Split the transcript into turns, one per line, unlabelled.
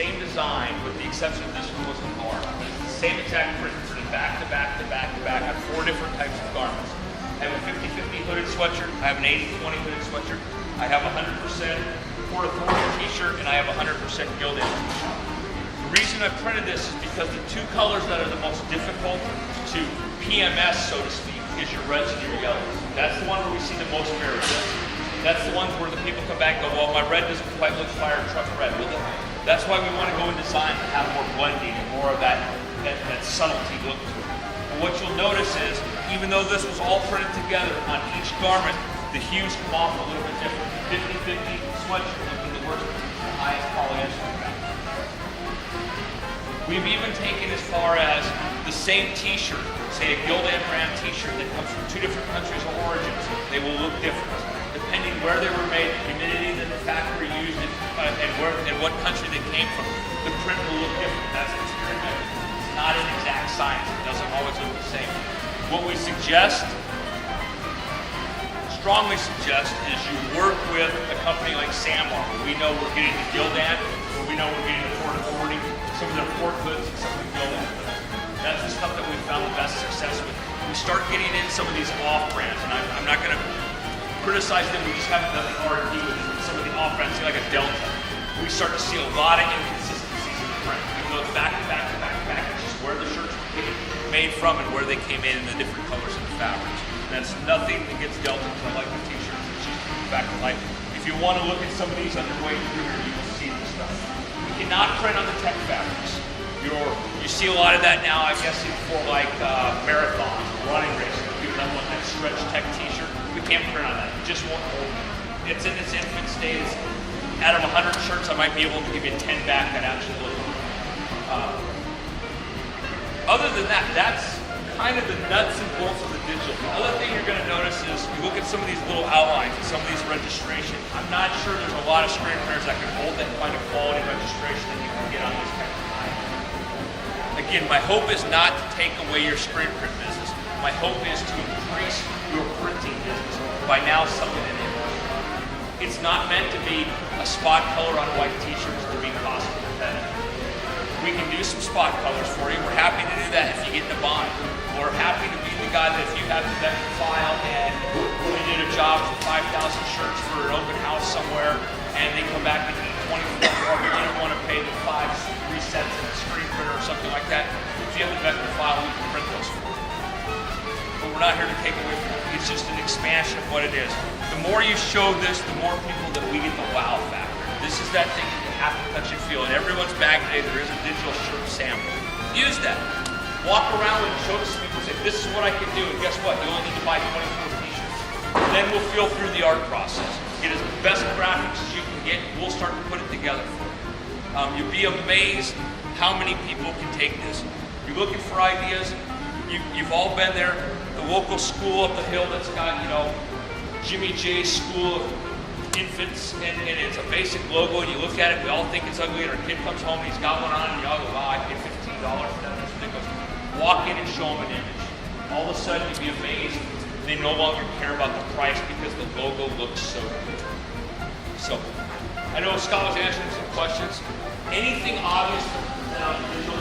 same design with the exception of this one was a bar. It's the same exact print, printed back to back to back to back on 4 different types of garments. I have a 50-50 hooded sweatshirt, I have an 80-20 hooded sweatshirt, I have a 100% Port Authority t-shirt, and I have a 100% Gildan t-shirt. The reason I printed this is because the 2 colors that are the most difficult to PMS, so to speak, is your reds and your yellows. That's the one where we see the most variance. That's the ones where the people come back and go, well, my red doesn't quite look fire truck red. Well, that's why we want to go in design to have more blending and more of that subtlety look to it. And what you'll notice is, even though this was all printed together on each garment, the hues come off a little bit different. 50-50 sweatshirt looking the worst, the highest polyester amount. We've even taken as far as the same t-shirt, say a Gildan brand t-shirt that comes from 2 different countries of origins. They will look different. Depending where they were made, the humidity that the factory used, and what country they came from, the print will look different. That's experimental. It's not an exact science. It doesn't always look the same. What we suggest, strongly suggest, is you work with a company like Samar, where we know we're getting the Gildan, where we know we're getting the Port Authority, some of their port hoods, and some of the Gildan hoods. That's the stuff that we've found the best success with. We start getting in some of these off brands, and I'm not going to criticize them, we just haven't done the R&D with some of the off brands, like a Delta. We start to see a lot of inconsistencies in the print, even though it's back to back to back to back. It's just where the shirts were made from and where they came in the different colors and the fabrics. And that's nothing against Delta, because I like the t-shirts, it's just back to life. If you want to look at some of these underway through here, you will see this stuff. We cannot print on the tech fabrics. You see a lot of that now, I guess, for like marathons, running races. People that want that stretch tech t-shirt. We can't print on that. It just won't hold. It's in its infant stage. Out of 100 shirts, I might be able to give you 10 back that actually look. Other than that, that's kind of the nuts and bolts of the digital. The other thing you're going to notice is you look at some of these little outlines and some of these registration. I'm not sure there's a lot of screen printers that can hold that kind of quality registration that you can get on this kind of line. Again, my hope is not to take away your screen print business. My hope is to increase your printing business by now selling an image. It's not meant to be a spot color on white t-shirts to be cost competitive. We can do some spot colors for you. We're happy to do that if you get in a bind. We're happy to be the guy that if you have the vector file and you did a job for 5,000 shirts for an open house somewhere and they come back and need 24 or you don't want to pay the 5 resets in a screen printer or something like that. If you have the vector file, we can print those for you. But we're not here to take away from it. It's just an expansion of what it is. The more you show this, the more people that we get the wow factor. This is that thing that you have to touch and feel. In everyone's bag today, there is a digital shirt sample. Use that. Walk around with it, show it to people, say, this is what I can do, and guess what? You only need to buy 24 t-shirts. Then we'll feel through the art process. Get as best graphics as you can get, we'll start to put it together for you. You'll be amazed how many people can take this. You're looking for ideas, you've all been there. The local school up the hill that's got, Jimmy J's School of Infants, and it's a basic logo, and you look at it, we all think it's ugly, and our kid comes home and he's got one on, and you all go, wow, I paid $15 for that. That's ridiculous. Walk in and show them an image. All of a sudden, you'd be amazed. They no longer care about the price because the logo looks so good. So, I know Scott was answering some questions. Anything obvious from digital